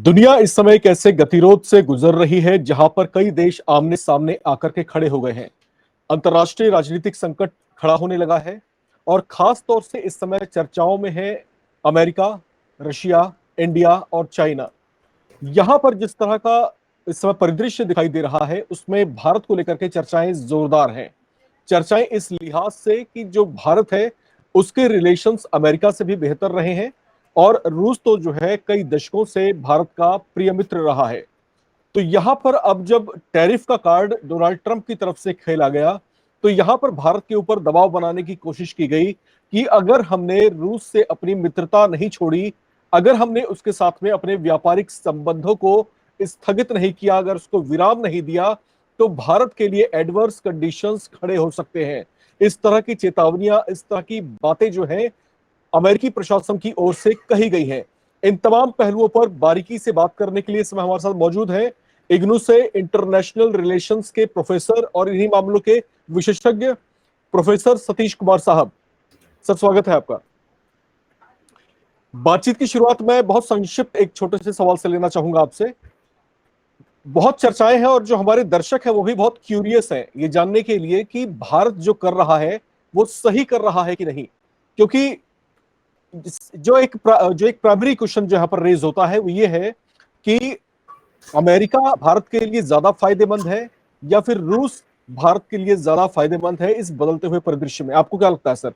दुनिया इस समय एक ऐसे गतिरोध से गुजर रही है जहां पर कई देश आमने सामने आकर के खड़े हो गए हैं। अंतर्राष्ट्रीय राजनीतिक संकट खड़ा होने लगा है और खास तौर से इस समय चर्चाओं में है अमेरिका, रशिया, इंडिया और चाइना। यहां पर जिस तरह का इस समय परिदृश्य दिखाई दे रहा है उसमें भारत को लेकर के चर्चाएं जोरदार हैं। चर्चाएं इस लिहाज से कि जो भारत है उसके रिलेशंस अमेरिका से भी बेहतर रहे हैं और रूस तो जो है कई दशकों से भारत का प्रिय मित्र रहा है। तो यहां पर अब जब टैरिफ का कार्ड डोनाल्ड ट्रंप की तरफ से खेला गया तो यहां पर भारत के ऊपर दबाव बनाने की कोशिश की गई कि अगर हमने रूस से अपनी मित्रता नहीं छोड़ी, अगर हमने उसके साथ में अपने व्यापारिक संबंधों को स्थगित नहीं किया, अगर उसको विराम नहीं दिया, तो भारत के लिए एडवर्स कंडीशंस खड़े हो सकते हैं। इस तरह की चेतावनियां, इस तरह की बातें जो हैं अमेरिकी प्रशासन की ओर से कही गई हैं। इन तमाम पहलुओं पर बारीकी से बात करने के लिए इस समय हमारे साथ मौजूद हैं इग्नू से इंटरनेशनल रिलेशंस के प्रोफेसर और इन्हीं मामलों के विशेषज्ञ प्रोफेसर सतीश कुमार साहब। सर, स्वागत है आपका। बातचीत की शुरुआत मैं बहुत संक्षिप्त एक छोटे से सवाल से लेना चाहूंगा आपसे। बहुत चर्चाएं हैं और जो हमारे दर्शक हैं वो भी बहुत क्यूरियस हैं ये जानने के लिए कि भारत जो कर रहा है वो सही कर रहा है कि नहीं, क्योंकि जो एक प्राइमरी क्वेश्चन जो यहाँ पर रेज होता है वो ये है कि अमेरिका भारत के लिए ज्यादा फायदेमंद है या फिर रूस भारत के लिए ज्यादा फायदेमंद है इस बदलते हुए परिदृश्य में। आपको क्या लगता है सर?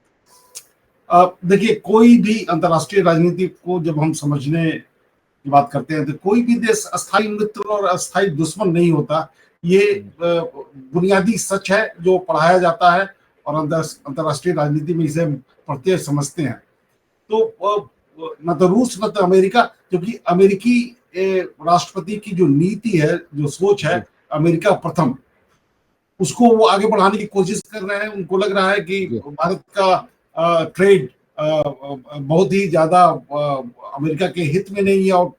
देखिए, कोई भी अंतर्राष्ट्रीय राजनीति को जब हम समझने की बात करते हैं तो कोई भी देश अस्थायी मित्र और अस्थायी दुश्मन नहीं होता। ये बुनियादी सच है जो पढ़ाया जाता है और अंतर्राष्ट्रीय राजनीति में इसे पढ़ते समझते हैं। तो न तो रूस न तो अमेरिका, क्योंकि अमेरिकी राष्ट्रपति की जो नीति है, जो सोच है, अमेरिका प्रथम, उसको वो आगे बढ़ाने की कोशिश कर रहे हैं। उनको लग रहा है कि भारत का ट्रेड बहुत ही ज्यादा अमेरिका के हित में नहीं है और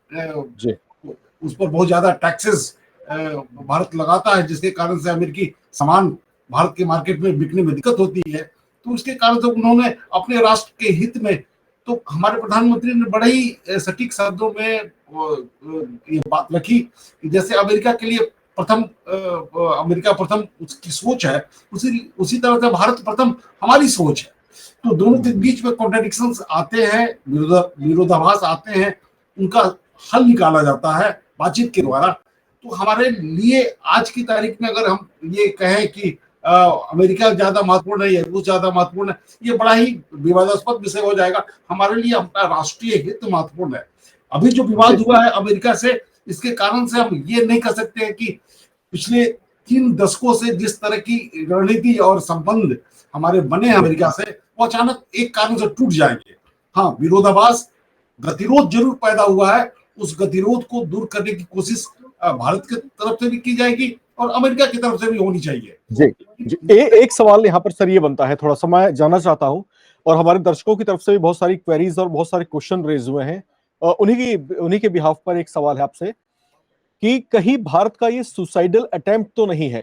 उस पर बहुत ज्यादा टैक्सेस भारत लगाता है, जिसके कारण से अमेरिकी सामान भारत के मार्केट में बिकने में दिक्कत होती है। तो उसके कारण से उन्होंने अपने राष्ट्र के हित में, तो हमारे प्रधानमंत्री ने बड़े ही सटीक शब्दों में ये बात रखी कि जैसे अमेरिका के लिए प्रथम, अमेरिका प्रथम उसकी सोच है, उसी तरह से भारत प्रथम हमारी सोच है। तो दोनों के बीच में कॉन्ट्रडिक्शंस आते हैं, विरोधाभास आते हैं, उनका हल निकाला जाता है बातचीत के द्वारा। तो हमारे लिए आज की तारीख में अगर हम ये कहें कि अमेरिका ज्यादा महत्वपूर्ण है या रूस ज्यादा महत्वपूर्ण है, ये बड़ा ही विवादास्पद विषय हो जाएगा। हमारे लिए अपना राष्ट्रीय हित महत्वपूर्ण है। अभी जो विवाद हुआ है अमेरिका से, इसके कारण से हम ये नहीं कह सकते हैं कि पिछले 3 दशकों से जिस तरह की रणनीति और संबंध हमारे बने हैं अमेरिका से, वो अचानक एक कारण से टूट जाएंगे। हाँ, विरोधाभास, गतिरोध जरूर पैदा हुआ है। उस गतिरोध को दूर करने की कोशिश भारत की तरफ से भी की जाएगी और अमेरिका की तरफ से भी होनी चाहिए। जी, एक सवाल यहाँ पर सर ये बनता है, थोड़ा सा मैं जानना चाहता हूँ और हमारे दर्शकों की तरफ से भी बहुत सारी क्वेरीज और बहुत सारे क्वेश्चन रेज हुए हैं। उन्हीं के बिहाफ पर एक सवाल है आपसे कि कहीं भारत का ये सुसाइडल अटेम्प्ट तो नहीं है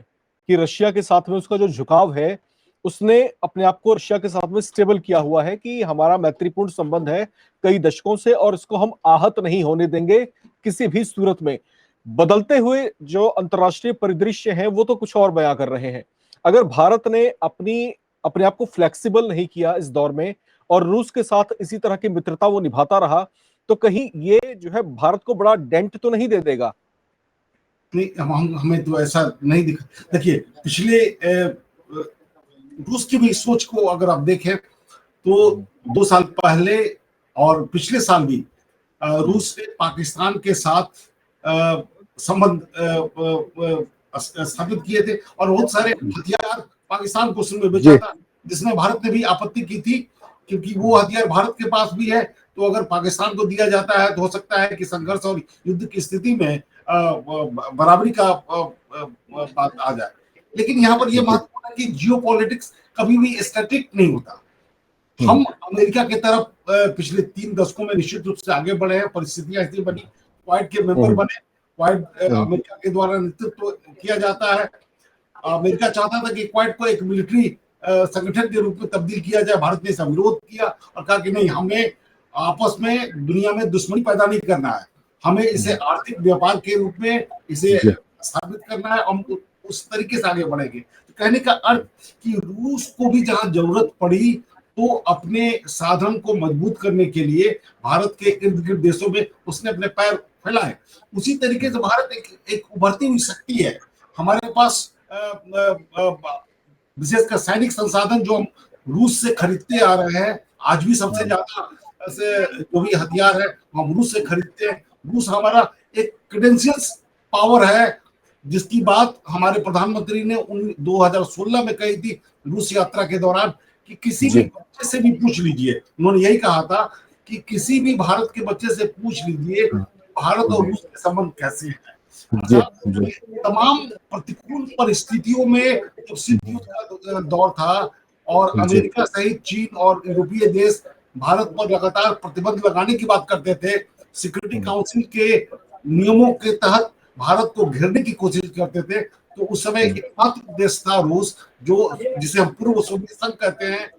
कि रशिया के साथ में उसका जो झुकाव है, उसने अपने आप को रशिया के साथ में स्टेबल किया हुआ है कि हमारा मैत्रीपूर्ण संबंध है कई दशकों से और इसको हम आहत नहीं होने देंगे किसी भी सूरत में। बदलते हुए जो अंतर्राष्ट्रीय परिदृश्य है वो तो कुछ और बयां कर रहे हैं। अगर भारत ने अपने आप को फ्लेक्सिबल नहीं किया इस दौर में और रूस के साथ इसी तरह की मित्रता वो निभाता रहा, तो कहीं ये जो है भारत को बड़ा डेंट तो नहीं दे देगा? नहीं, हमें तो ऐसा नहीं दिखा। देखिए, पिछले रूस की भी सोच को अगर आप देखें तो 2 साल पहले और पिछले साल भी रूस ने पाकिस्तान के साथ संबंध स्थापित किए थे और बहुत सारे हथियार पाकिस्तान को उसमें बेचा था, जिसमें भारत ने भी आपत्ति की थी, क्योंकि वो हथियार भारत के पास भी है। तो अगर पाकिस्तान को दिया जाता है तो हो सकता है कि संघर्ष और युद्ध की स्थिति में बराबरी का बात आ जाए। लेकिन यहाँ पर यह महत्वपूर्ण है कि जियोपॉलिटिक्स कभी भी स्टैटिक नहीं होता। हम अमेरिका की तरफ पिछले 3 दशकों में निश्चित रूप से आगे बढ़े हैं। परिस्थितियां ऐसी बनी, क्वाड के मेंबर बने, क्वाड अमेरिका के द्वारा नेतृत्व किया जाता है। अमेरिका चाहता था कि क्वाड को एक मिलिट्री संगठन के रूप में तब्दील किया जाए। भारत ने इसका विरोध किया और कहा कि नहीं, हमें आपस में दुनिया में दुश्मनी पैदा नहीं करना है। हमें इसे आर्थिक व्यापार के रूप में इसे जी स्थापित करना है, हम उस तरीके से आगे बढ़ेंगे। तो कहने का अर्थ कि रूस को भी जहां जरूरत पड़ी तो अपने साधन को मजबूत करने के लिए भारत के इर्द गिर्द देशों में उसने अपने पैर फैलाए। उसी तरीके से भारत एक उभरती हुई शक्ति है। हमारे पास विशेषकर सैनिक संसाधन जो हम रूस से खरीदते आ रहे हैं, आज भी सबसे ज्यादा से जो भी हथियार है हम रूस से खरीदते हैं। रूस हमारा एक क्रेडेंशियल्स पावर है, जिसकी बात हमारे प्रधानमंत्री ने 2016 में कही थी रूस यात्रा के दौरान, कि किसी भी बच्चे से भी पूछ लीजिए, उन्होंने यही कहा था कि किसी भी भारत के बच्चे से पूछ लीजिए भारत और रूस के संबंध कैसे हैं। तमाम प्रतिकूल परिस्थितियों में जब शीत युद्ध का दौर था और अमेरिका सहित चीन और यूरोपीय देश भारत पर लगातार प्रतिबंध लगाने की बात करते थे, सिक्योरिटी काउंसिल के नियमों के तहत भारत को घेरने की कोशिश करते थे, तो उस समय एकमात्र देश था रूस, जो जिसे हम पूर्व सोवियत संघ कहते हैं,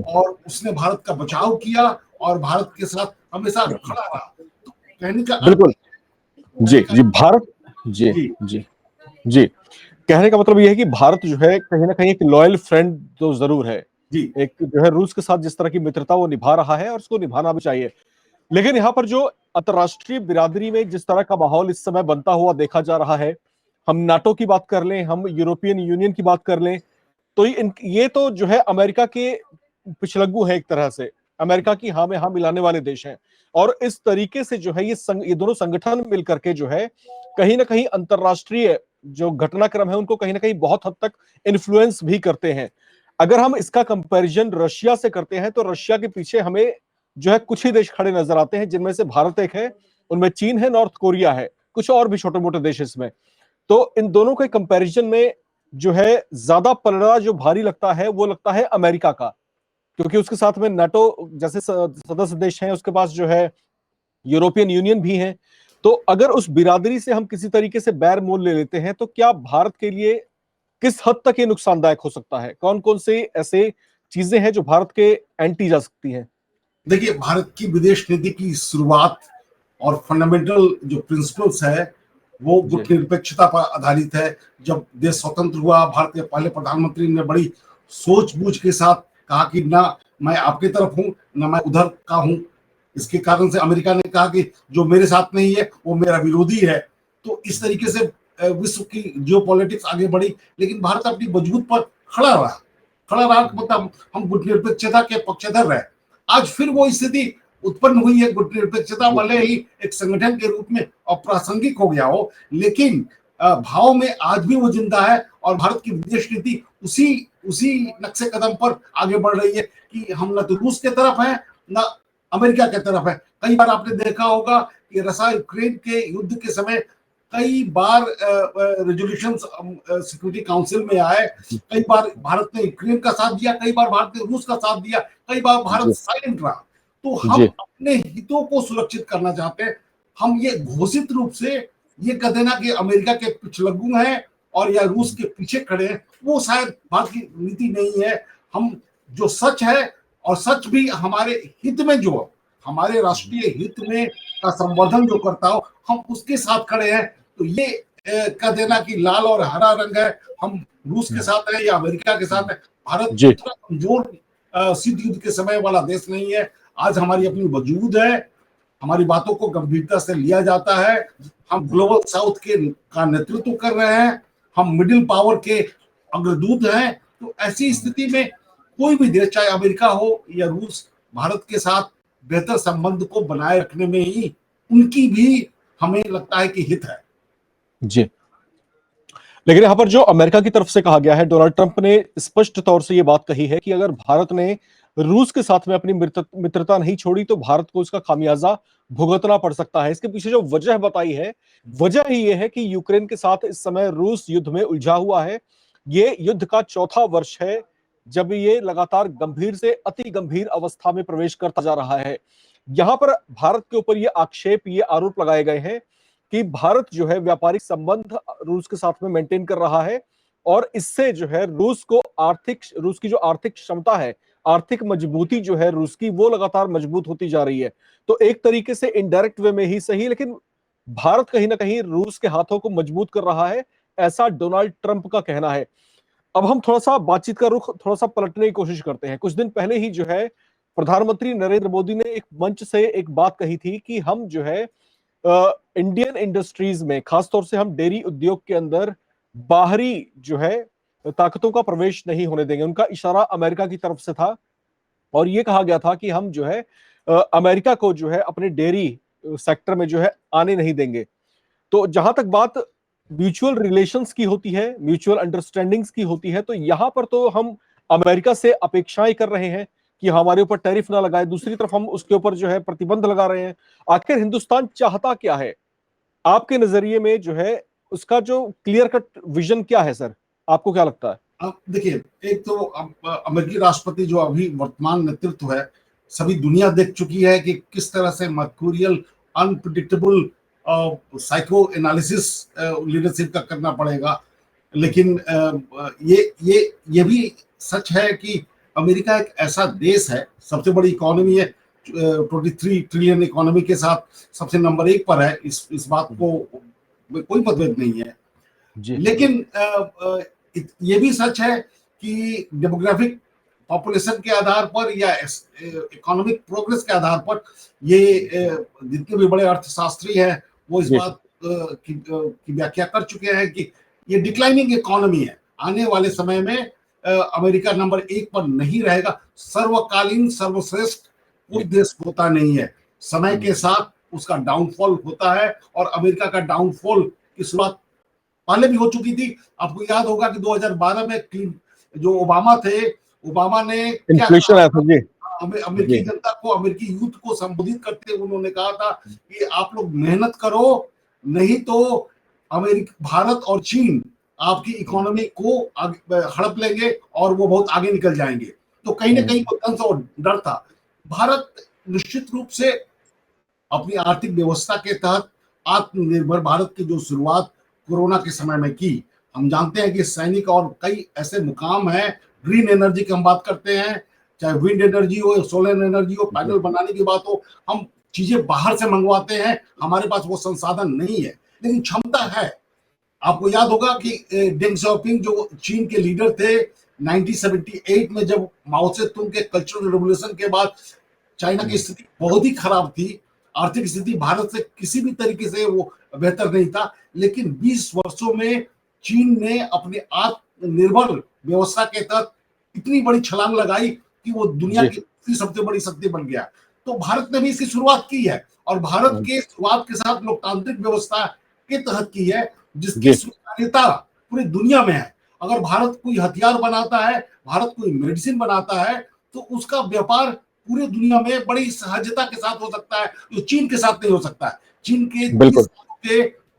और उसने भारत का बचाव किया और भारत के साथ हमेशा खड़ा रहा। तो कहने का बिल्कुल जी भारत जी कहने का मतलब यह है कि भारत जो है कहीं ना कहीं एक लॉयल फ्रेंड तो जरूर है जी। एक जो है रूस के साथ जिस तरह की मित्रता वो निभा रहा है और उसको निभाना भी चाहिए। लेकिन यहाँ पर जो अंतर्राष्ट्रीय बिरादरी में जिस तरह का माहौल इस समय बनता हुआ देखा जा रहा है, हम नाटो की बात कर लें, हम यूरोपियन यूनियन की बात कर लें, तो ये तो जो है अमेरिका के पिछलग्गू है, एक तरह से अमेरिका की हाँ में हाँ मिलाने वाले देश हैं। और इस तरीके से जो है ये दोनों संगठन मिलकर के जो है कहीं ना कहीं अंतरराष्ट्रीय जो घटनाक्रम है उनको कहीं ना कहीं बहुत हद तक इन्फ्लुएंस भी करते हैं। अगर हम इसका कंपैरिजन रशिया से करते हैं तो रशिया के पीछे हमें जो है कुछ ही देश खड़े नजर आते हैं, जिनमें से भारत एक है, उनमें चीन है, नॉर्थ कोरिया है, कुछ और भी छोटे मोटे देश इसमें। तो इन दोनों के कंपैरिजन में जो है ज्यादा पलड़ा जो भारी लगता है वो लगता है अमेरिका का, क्योंकि उसके साथ में नाटो जैसे सदस्य देश हैं, उसके पास जो है यूरोपियन यूनियन भी है। तो अगर उस बिरादरी से हम किसी तरीके से बैर मोल ले लेते हैं तो क्या भारत के लिए किस हद तक ये नुकसानदायक हो सकता है? कौन कौन से ऐसे चीजें हैं जो भारत के एंटी जा सकती हैं? देखिए, भारत की विदेश नीति की शुरुआत और फंडामेंटल जो प्रिंसिपल्स है वो गुटनिरपेक्षता पर आधारित है। जब देश स्वतंत्र हुआ, भारत के पहले प्रधानमंत्री ने बड़ी सोच बूझ के साथ कहा कि ना मैं आपकी तरफ हूं ना मैं उधर का हूं। इसके कारण से अमेरिका ने कहा कि जो मेरे साथ नहीं है वो मेरा विरोधी है। तो इस तरीके से विश्व की जियोपॉलिटिक्स आगे बढ़ी, लेकिन भारत अपनी वजूद पर खड़ा रहा मतलब हम गुटनिरपेक्षता के पक्षधर रहे। आज फिर वो स्थिति उत्पन्न हुई है। गुटनिरपेक्षता भले ही एक संगठन के रूप में अप्रासंगिक हो गया हो, लेकिन भाव में आज भी वो जिंदा है और भारत की विदेश नीति उसी नक्शे कदम पर आगे बढ़ रही है कि हम न तो रूस के तरफ हैं न अमेरिका के तरफ है। कई बार आपने देखा होगा कि रशिया यूक्रेन के युद्ध के समय कई बार रेजोल्यूशन सिक्योरिटी काउंसिल में आए, कई बार भारत ने यूक्रेन का साथ दिया, कई बार भारत ने रूस का साथ दिया, कई बार भारत साइलेंट रहा। तो हम अपने हितों को सुरक्षित करना चाहते हैं। हम ये घोषित रूप से ये कह देना कि अमेरिका के पिछलग्गू हैं और या रूस के पीछे खड़े हैं, वो शायद भारत की नीति नहीं है। हम जो सच है और सच भी हमारे हित में, जो हमारे राष्ट्रीय हित में का संवर्धन जो करता हो, हम उसके साथ खड़े हैं। तो ये कह देना कि लाल और हरा रंग है, हम रूस के साथ है या अमेरिका के साथ है, भारत इतना कमजोर शीत युद्ध के समय वाला देश नहीं है। आज हमारी अपनी वजूद है, हमारी बातों को गंभीरता से लिया जाता है। हम ग्लोबल साउथ का नेतृत्व कर रहे हैं, हम मिडिल पावर के अग्रदूत हैं। तो ऐसी स्थिति में कोई भी देश, चाहे अमेरिका हो या रूस, भारत के साथ बेहतर संबंध को बनाए रखने में ही उनकी भी हमें लगता है कि हित है। जी, लेकिन यहां पर जो अमेरिका की तरफ से कहा गया है, डोनाल्ड ट्रंप ने स्पष्ट तौर से यह बात कही है कि अगर भारत ने रूस के साथ में अपनी मित्रता नहीं छोड़ी तो भारत को इसका खामियाजा भुगतना पड़ सकता है। इसके पीछे जो वजह बताई है, वजह ही यह है कि यूक्रेन के साथ इस समय रूस युद्ध में उलझा हुआ है। ये युद्ध का चौथा वर्ष है जब ये लगातार गंभीर से अति गंभीर अवस्था में प्रवेश करता जा रहा है। यहां पर भारत के ऊपर ये आरोप लगाए गए हैं कि भारत जो है व्यापारिक संबंध रूस के साथ में मेंटेन कर रहा है और इससे जो है रूस की जो आर्थिक क्षमता है, आर्थिक मजबूती जो है रूस की, वो लगातार मजबूत होती जा रही है। तो एक तरीके से इनडायरेक्ट वे में ही सही, लेकिन भारत कहीं ना कहीं रूस के हाथों को मजबूत कर रहा है, ऐसा डोनाल्ड ट्रंप का कहना है। अब हम थोड़ा सा बातचीत का रुख थोड़ा सा पलटने की कोशिश करते हैं। कुछ दिन पहले ही जो है प्रधानमंत्री नरेंद्र मोदी ने एक मंच से एक बात कही थी कि हम जो है इंडियन इंडस्ट्रीज में, खासतौर से हम डेयरी उद्योग के अंदर बाहरी जो है ताकतों का प्रवेश नहीं होने देंगे। उनका इशारा अमेरिका की तरफ से था और ये कहा गया था कि हम जो है अमेरिका को जो है अपने डेयरी सेक्टर में जो है आने नहीं देंगे। तो जहां तक बात म्यूचुअल रिलेशंस की होती है, म्यूचुअल अंडरस्टैंडिंग्स की होती है, तो यहां पर तो हम अमेरिका से अपेक्षाएं कर रहे हैं कि हमारे ऊपर टैरिफ ना लगाए, दूसरी तरफ हम उसके ऊपर जो है प्रतिबंध लगा रहे हैं। आखिर हिंदुस्तान चाहता क्या है आपके नजरिए में, जो है उसका जो क्लियर कट विजन क्या है सर, आपको क्या लगता है? अब देखिए, एक तो अमेरिकी राष्ट्रपति जो अभी वर्तमान नेतृत्व है, सभी दुनिया देख चुकी है कि किस तरह से mercurial unpredictable psycho analysis leadership का करना पड़ेगा। लेकिन ये भी सच है कि अमेरिका एक ऐसा देश है, सबसे बड़ी इकोनॉमी है, 23 ट्रिलियन इकोनॉमी के साथ सबसे नंबर 1 पर है। इस बात को कोई मतभेद नहीं है जी। लेकिन ये भी सच है कि डेमोग्राफिक पॉपुलेशन के आधार पर या इकोनॉमिक प्रोग्रेस के आधार पर ये जितने भी बड़े अर्थशास्त्री हैं वो इस बात की व्याख्या कर चुके हैं कि ये डिक्लाइनिंग इकोनॉमी है। आने वाले समय में अमेरिका नंबर 1 पर नहीं रहेगा। सर्वकालीन सर्वश्रेष्ठ कोई देश होता नहीं है, समय के साथ उसका डाउनफॉल होता है और अमेरिका का डाउनफॉल की शुरुआत पहले भी हो चुकी थी। आपको याद होगा कि 2012 में जो ओबामा थे, ओबामा ने इन्फ्लेशन आया था जी, अमेरिकी जनता को, अमेरिकी यूथ को संबोधित करते हुए उन्होंने कहा था कि आप लोग मेहनत करो, नहीं तो भारत और चीन आपकी इकोनॉमी को हड़प लेंगे और वो बहुत आगे निकल जाएंगे। तो कहीं ना कहीं वो डर था। भारत निश्चित रूप से अपनी आर्थिक व्यवस्था के तहत आत्मनिर्भर भारत की जो शुरुआत कोरोना के समय में की, हम जानते हैं कि सैनिक और कई ऐसे मुकाम हैं, ग्रीन एनर्जी की हम बात करते हैं, चाहे विंड एनर्जी हो, सोलर एनर्जी हो, पैनल बनाने की बात हो, हम चीजें बाहर से मंगवाते हैं, हमारे पास वो संसाधन नहीं है लेकिन क्षमता है। आपको याद होगा कि डेंग शाओपिंग जो चीन के लीडर थे, 1978 में जब माओ से तुंग के कल्चरल रेवोल्यूशन के बाद चाइना की स्थिति बहुत ही खराब थी, आर्थिक स्थिति भारत से किसी भी तरीके से वो बेहतर नहीं था, लेकिन 20 वर्षों में चीन ने अपने आत्मनिर्भर व्यवस्था के तहत इतनी बड़ी छलांग लगाई कि वो दुनिया की सबसे बड़ी शक्ति बन गया। तो भारत ने भी इसकी शुरुआत की है और भारत के शुरुआत के साथ लोकतांत्रिक व्यवस्था के तहत की है, जिसकी स्वीकार्यता पूरी दुनिया में है। अगर भारत कोई हथियार बनाता है, भारत कोई मेडिसिन बनाता है, तो उसका व्यापार पूरी दुनिया में बड़ी सहजता के साथ हो सकता है, जो चीन के साथ नहीं हो सकता है। चीन के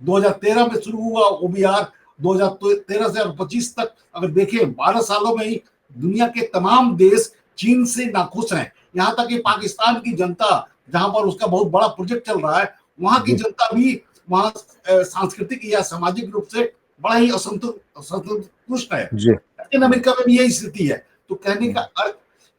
2013 में शुरू हुआ ओबीआर, 2013 से 25 तक अगर देखें, 12 सालों में ही दुनिया के तमाम देश चीन से नाखुश हैं। यहाँ तक कि पाकिस्तान की जनता, जहां पर उसका बहुत बड़ा प्रोजेक्ट चल रहा है, वहां की जनता भी वहां सांस्कृतिक या सामाजिक रूप से बड़ा ही असंतुष्ट है। लेकिन अमेरिका में भी यही स्थिति है। तो कहने का अर्थ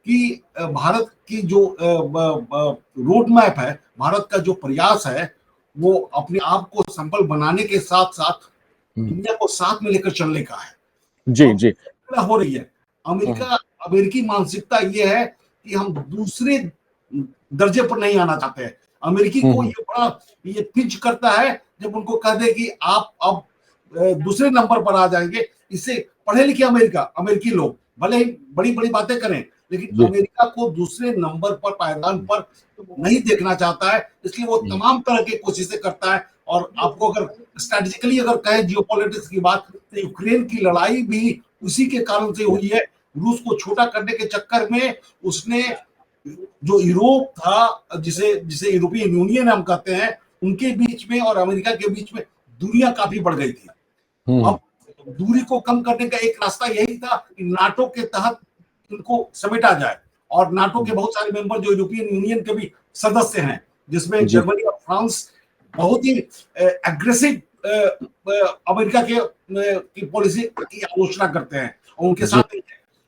कि भारत की जो रोड मैप है, भारत का जो प्रयास है, वो अपने आप को संबल बनाने के साथ साथ दुनिया को साथ में लेकर चलने का है। जी हो रही है। अमेरिकी मानसिकता ये है कि हम दूसरे दर्जे पर नहीं आना चाहते हैं। अमेरिकी को ये पिंच करता है जब उनको कह दे कि आप अब दूसरे नंबर पर आ जाएंगे। इससे पढ़े लिखे अमेरिकी लोग भले ही बड़ी बड़ी बातें करें, लेकिन अमेरिका को दूसरे नंबर पर, पायदान पर नहीं देखना चाहता है। इसलिए वो तमाम तरह की कोशिशें करता है। और आपको अगर स्ट्रेटेजिकली अगर कहें जियोपॉलिटिक्स की बात, तो यूक्रेन की लड़ाई भी उसी के कारण से हुई है। रूस को छोटा करने के चक्कर में उसने जो यूरोप था, जिसे यूरोपियन यूनियन हम कहते हैं, उनके बीच में और अमेरिका के बीच में दूरियां काफी बढ़ गई थी। अब दूरी को कम करने का एक रास्ता यही था कि नाटो के तहत उनको समेटा जाए। और नाटो के बहुत सारे मेंबर जो यूरोपियन यूनियन के भी सदस्य हैं, जिसमें जर्मनी और फ्रांस बहुत ही एग्रेसिव अमेरिका की पॉलिसी की आलोचना करते हैं और उनके साथ,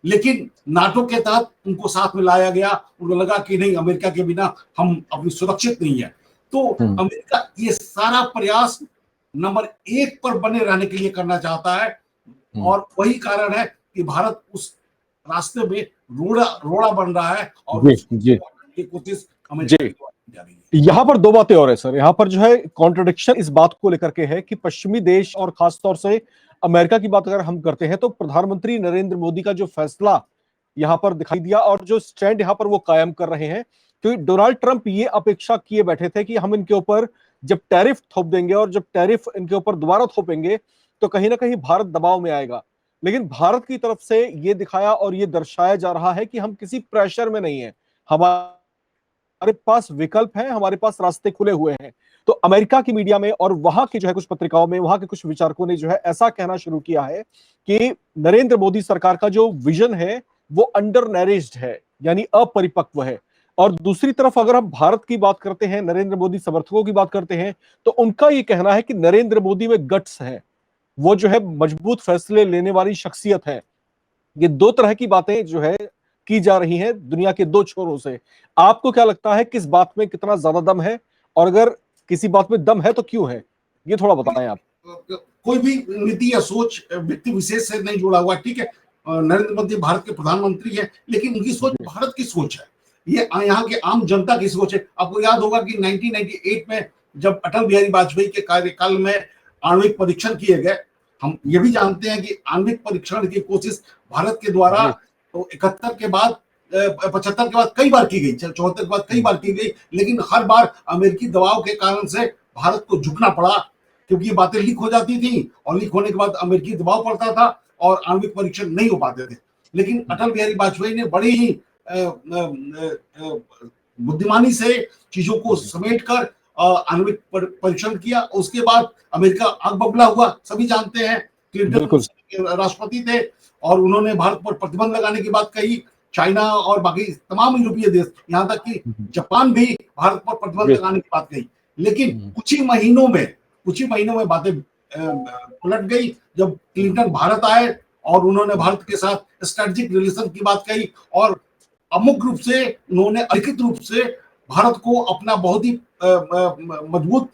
लेकिन नाटो के तहत उनको साथ में लाया गया। उनको लगा कि नहीं, अमेरिका के बिना हम अपनी सुरक्षित नहीं है। तो हम्म। अमेरिका ये सारा प्रयास नंबर 1 पर बने रहने के लिए करना चाहता है, और वही कारण है कि भारत उस रास्ते में रोड़ा रोड़ा बन रहा है और जी उसकी जी कोशिश अमेरिका जी। की द्वारा की जा रही है। यहाँ पर दो बातें और है सर, यहाँ पर जो है कॉन्ट्रडिक्शन इस बात को लेकर के है कि पश्चिमी देश और खासतौर से अमेरिका की बात अगर हम करते हैं तो प्रधानमंत्री नरेंद्र मोदी का जो फैसला यहाँ पर दिखाई दिया और जो स्टैंड यहाँ पर वो कायम कर रहे हैं, क्योंकि डोनाल्ड ट्रंप ये अपेक्षा किए बैठे थे कि हम इनके ऊपर जब टैरिफ थोप देंगे और जब टैरिफ इनके ऊपर दोबारा थोपेंगे तो कहीं ना कहीं भारत दबाव में आएगा। लेकिन भारत की तरफ से ये दिखाया और ये दर्शाया जा रहा है कि हम किसी प्रेशर में नहीं है, हमारे पास विकल्प है, हमारे पास रास्ते खुले हुए हैं। तो अमेरिका की मीडिया में और वहां की जो है कुछ पत्रिकाओं में वहां के कुछ विचारकों ने जो है ऐसा कहना शुरू किया है कि नरेंद्र मोदी सरकार का जो विजन है वो अंडर नरिश्ड है, यानी अपरिपक्व है। और दूसरी तरफ अगर हम भारत की बात करते हैं, नरेंद्र मोदी समर्थकों की बात करते हैं, तो उनका ये कहना है कि नरेंद्र मोदी में गट्स है, वो जो है मजबूत फैसले लेने वाली शख्सियत है। ये दो तरह की बातें जो है की जा रही हैं दुनिया के दो छोरों से। आपको क्या लगता है किस बात में कितना ज्यादा दम है, और अगर किसी बात में दम है तो क्यों है, ये थोड़ा बताएं आप। कोई भी नीति या सोच व्यक्ति विशेष से नहीं जुड़ा हुआ, ठीक है। नरेंद्र मोदी भारत के प्रधानमंत्री है, लेकिन उनकी सोच भारत की सोच है, ये यहाँ के आम जनता की सोच है। आपको याद होगा कि 1998 में जब अटल बिहारी वाजपेयी के कार्यकाल में आणविक परीक्षण किए गए, हम ये भी जानते हैं कि आणविक परीक्षण की कोशिश भारत के द्वारा तो 71 के बाद 75 के बाद कई बार की गई, 74 के बाद कई बार की गई, लेकिन हर बार अमेरिकी दबाव के कारण से भारत को झुकना पड़ा, क्योंकि ये बातें लीक हो जाती थी और लीक होने के बाद अमेरिकी दबाव पड़ता था और आणविक परीक्षण नहीं हो पाते थे। लेकिन अटल बिहारी वाजपेयी ने बड़ी ही बुद्धिमानी से चीजों को समेटकर आणविक परीक्षण किया। उसके बाद अमेरिका आग बबला हुआ, सभी जानते हैं। क्लिंटन राष्ट्रपति थे और उन्होंने भारत पर प्रतिबंध लगाने की बात कही। चाइना और बाकी तमाम यूरोपीय देश, यहाँ तक कि जापान भी भारत पर प्रतिबंध लगाने की बात कही। लेकिन कुछ ही महीनों में बातें पलट गई जब क्लिंटन भारत आए और उन्होंने भारत के साथ स्ट्रेटेजिक रिलेशन की बात कही, और अमुक रूप से उन्होंने अधिकृत रूप से भारत को अपना बहुत ही मजबूत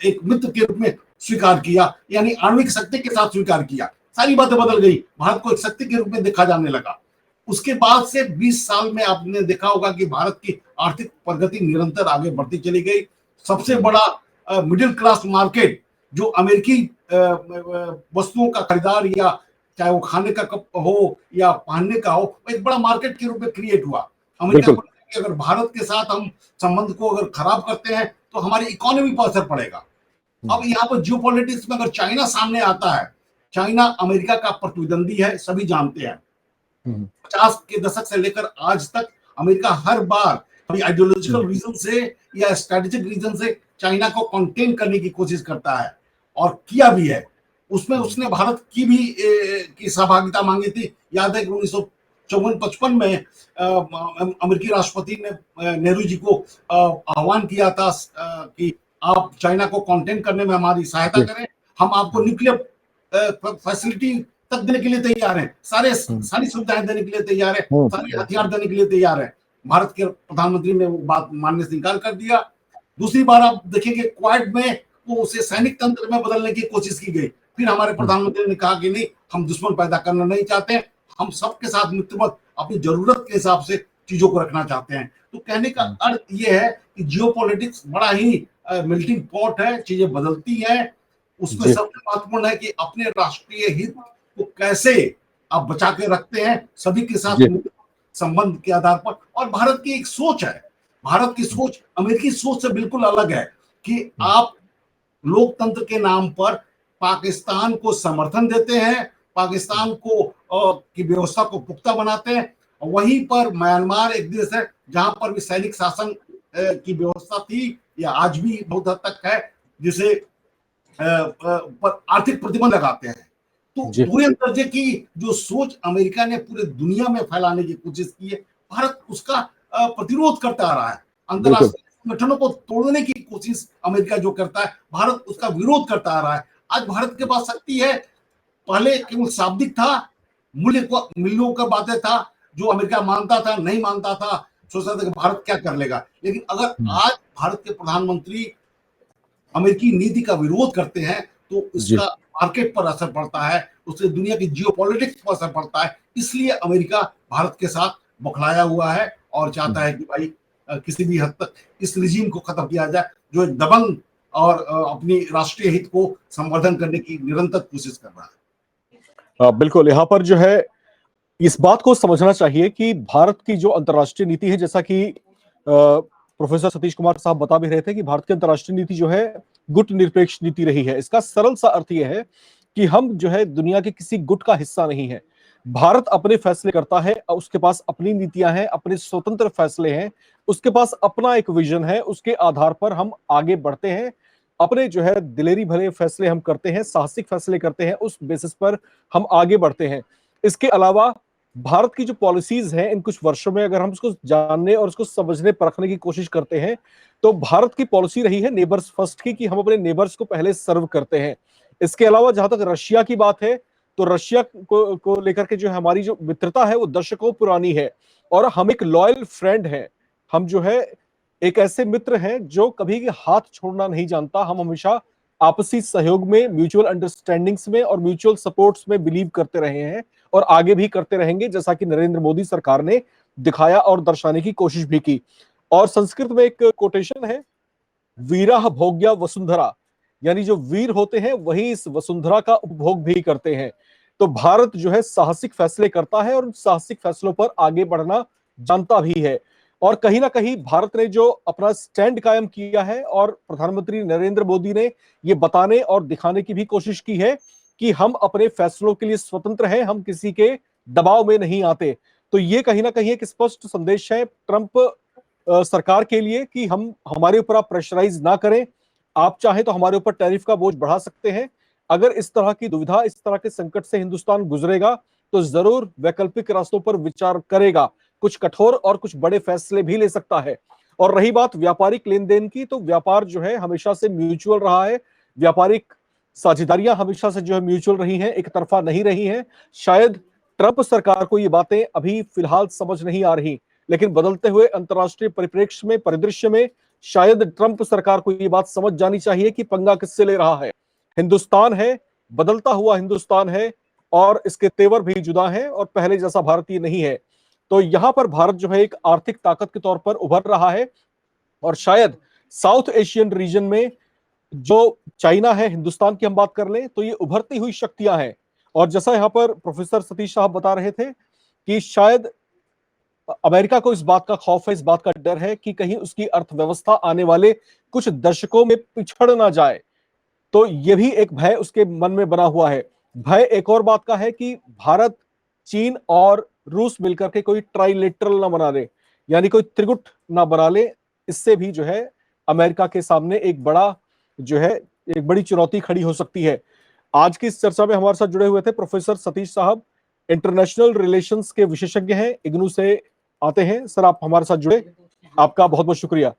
एक मित्र के रूप में स्वीकार किया, यानी आणविक शक्ति के साथ स्वीकार किया। सारी बातें बदल गई, भारत को एक शक्ति के रूप में देखा जाने लगा। उसके बाद से 20 साल में आपने देखा होगा कि भारत की आर्थिक प्रगति निरंतर आगे बढ़ती चली गई। सबसे बड़ा मिडिल क्लास मार्केट जो अमेरिकी वस्तुओं का खरीदार, या चाहे वो खाने का कप हो या पहनने का हो, एक बड़ा मार्केट के रूप में क्रिएट हुआ। अमेरिका को अगर भारत के साथ हम संबंध को अगर खराब करते हैं तो हमारी इकोनॉमी पर असर पड़ेगा। अब यहाँ पर जियोपॉलिटिक्स में अगर चाइना सामने आता है, चाइना अमेरिका का प्रतिद्वंदी है, सभी जानते हैं। 50 के दशक से लेकर आज तक अमेरिका हर बार कभी आइडियोलॉजिकल रीजन से या स्ट्रेटेजिक रीजन से चाइना को कंटेन करने की कोशिश करता है, और किया भी है। उसमें उसने भारत की भी की सहभागिता मांगी थी। याद है कि 1954-55 में अमेरिकी राष्ट्रपति ने नेहरू जी को आह्वान किया था कि आप चाइना को कंटेन करने में हमारी सहायता करें, हम आपको न्यूक्लियर फैसिलिटी तक देने के लिए तैयार हैं, सारी सुविधाएं देने के लिए तैयार है, सारे हथियार देने के लिए तैयार है। भारत के प्रधानमंत्री ने वो बात मानने से इनकार कर दिया। दूसरी बार आप देखेंगे क्वाड में वो उसे सैनिक तंत्र में बदलने की कोशिश की गई। फिर हमारे प्रधानमंत्री ने कहा कि नहीं, हम दुश्मन पैदा करना नहीं चाहते, हम सबके साथ मित्रवत अपनी जरूरत के हिसाब से चीजों को रखना चाहते हैं। तो कहने का अर्थ ये है कि जियोपॉलिटिक्स बड़ा ही मेल्टिंग पॉट है, चीजें बदलती हैं। उसमें सबसे महत्वपूर्ण है कि अपने राष्ट्रीय हित को कैसे आप बचा के रखते हैं सभी के साथ संबंध के आधार पर। और भारत की एक सोच है, भारत की सोच अमेरिकी सोच से बिल्कुल अलग है कि आप लोकतंत्र के नाम पर पाकिस्तान को समर्थन देते हैं, पाकिस्तान को की व्यवस्था को पुख्ता बनाते हैं। वहीं पर म्यांमार एक देश है जहां पर भी सैनिक शासन की व्यवस्था थी, या आज भी बहुत हद तक है, जिसे पर आर्थिक प्रतिबंध लगाते हैं। तो पूरे दर्जे की जो सोच अमेरिका ने पूरे दुनिया में फैलाने की कोशिश की है, भारत उसका प्रतिरोध करता आ रहा है। अंतरराष्ट्रीय संगठनों को तोड़ने की कोशिश अमेरिका जो करता है, भारत उसका विरोध करता आ रहा है। आज भारत के पास शक्ति है, पहले केवल शाब्दिक था, मूल्यों का बातें था, जो अमेरिका मानता था नहीं मानता था, सोच रहा था कि भारत क्या कर लेगा, लेकिन अगर आज भारत के प्रधानमंत्री अमेरिकी नीति का विरोध करते हैं तो इसका मार्केट पर असर पड़ता है, उससे दुनिया की जियोपॉलिटिक्स पर असर पड़ता है। इसलिए अमेरिका भारत के साथ बौखलाया हुआ है और चाहता है कि भाई किसी भी हद तक इस रिजीम को खत्म किया जाए, जो एक दबंग और अपनी राष्ट्रीय हित को संवर्धन करने की निरंतर कोशिश कर रहा है। बिल्कुल, यहाँ पर जो है इस बात को समझना चाहिए कि भारत की जो अंतर्राष्ट्रीय नीति है, जैसा कि प्रोफेसर सतीश कुमार साहब बता भी रहे थे कि भारत की अंतर्राष्ट्रीय नीति जो है गुट निरपेक्ष नीति रही है। इसका सरल सा अर्थ यह है कि हम जो है दुनिया के किसी गुट का हिस्सा नहीं है। भारत अपने फैसले करता है, उसके पास अपनी नीतियां हैं, अपने स्वतंत्र फैसले हैं, उसके पास अपना एक विजन है, उसके आधार पर हम आगे बढ़ते हैं। अपने जो है दिलेरी भरे फैसले हम करते हैं, साहसिक फैसले करते हैं, उस बेसिस पर हम आगे बढ़ते हैं। इसके अलावा भारत की जो पॉलिसीज हैं इन कुछ वर्षों में अगर हम उसको जानने और उसको समझने परखने की कोशिश करते हैं तो भारत की पॉलिसी रही है नेबर्स फर्स्ट की, कि हम अपने नेबर्स को पहले सर्व करते हैं। इसके अलावा जहां तक रशिया की बात है तो रशिया को लेकर के जो हमारी जो मित्रता है वो दशकों पुरानी है और हम एक लॉयल फ्रेंड हैं। हम जो है एक ऐसे मित्र हैं जो कभी भी हाथ छोड़ना नहीं जानता। हम हमेशा आपसी सहयोग में, म्यूचुअल अंडरस्टैंडिंग्स में और म्यूचुअल सपोर्ट्स में बिलीव करते रहे हैं और आगे भी करते रहेंगे, जैसा कि नरेंद्र मोदी सरकार ने दिखाया और दर्शाने की कोशिश भी की। और संस्कृत में एक कोटेशन है, वीरः भोग्या वसुंधरा, यानी जो वीर होते हैं वही इस वसुंधरा का उपभोग भी करते हैं। तो भारत जो है साहसिक फैसले करता है और उन साहसिक फैसलों पर आगे बढ़ना जानता भी है। और कहीं ना कहीं भारत ने जो अपना स्टैंड कायम किया है और प्रधानमंत्री नरेंद्र मोदी ने ये बताने और दिखाने की भी कोशिश की है कि हम अपने फैसलों के लिए स्वतंत्र हैं, हम किसी के दबाव में नहीं आते। तो ये कहीं ना कहीं एक स्पष्ट संदेश है ट्रंप सरकार के लिए कि हम हमारे ऊपर आप प्रेशराइज ना करें। आप चाहें तो हमारे ऊपर टैरिफ का बोझ बढ़ा सकते हैं। अगर इस तरह की दुविधा, इस तरह के संकट से हिंदुस्तान गुजरेगा तो जरूर वैकल्पिक रास्तों पर विचार करेगा, कुछ कठोर और कुछ बड़े फैसले भी ले सकता है। और रही बात व्यापारिक लेन देन की, तो व्यापार जो है हमेशा से म्यूचुअल रहा है। व्यापारिक साझेदारियां हमेशा से जो है म्यूचुअल रही हैं, एक तरफा नहीं रही हैं। शायद ट्रंप सरकार को ये बातें अभी फिलहाल समझ नहीं आ रही, लेकिन बदलते हुए अंतर्राष्ट्रीय परिप्रेक्ष्य में, परिदृश्य में शायद ट्रंप सरकार को ये बात समझ जानी चाहिए कि पंगा किससे ले रहा है। हिंदुस्तान है, बदलता हुआ हिंदुस्तान है और इसके तेवर भी जुदा हैं और पहले जैसा भारतीय नहीं है। तो यहां पर भारत जो है एक आर्थिक ताकत के तौर पर उभर रहा है और शायद साउथ एशियन रीजन में जो चाइना है, हिंदुस्तान की हम बात कर लें तो ये उभरती हुई शक्तियां हैं। और जैसा यहां पर प्रोफेसर सतीश साहब बता रहे थे कि शायद अमेरिका को इस बात का खौफ है, इस बात का डर है कि कहीं उसकी अर्थव्यवस्था आने वाले कुछ दशकों में पिछड़ ना जाए। तो यह भी एक भय उसके मन में बना हुआ है। भय एक और बात का है कि भारत, चीन और रूस मिलकर के कोई ट्राइलेटरल ना बना ले, यानी कोई त्रिगुट ना बना ले। इससे भी जो है अमेरिका के सामने एक बड़ा जो है एक बड़ी चुनौती खड़ी हो सकती है। आज की इस चर्चा में हमारे साथ जुड़े हुए थे प्रोफेसर सतीश साहब, इंटरनेशनल रिलेशंस के विशेषज्ञ हैं, इग्नू से आते हैं। सर, आप हमारे साथ जुड़े, आपका बहुत बहुत शुक्रिया।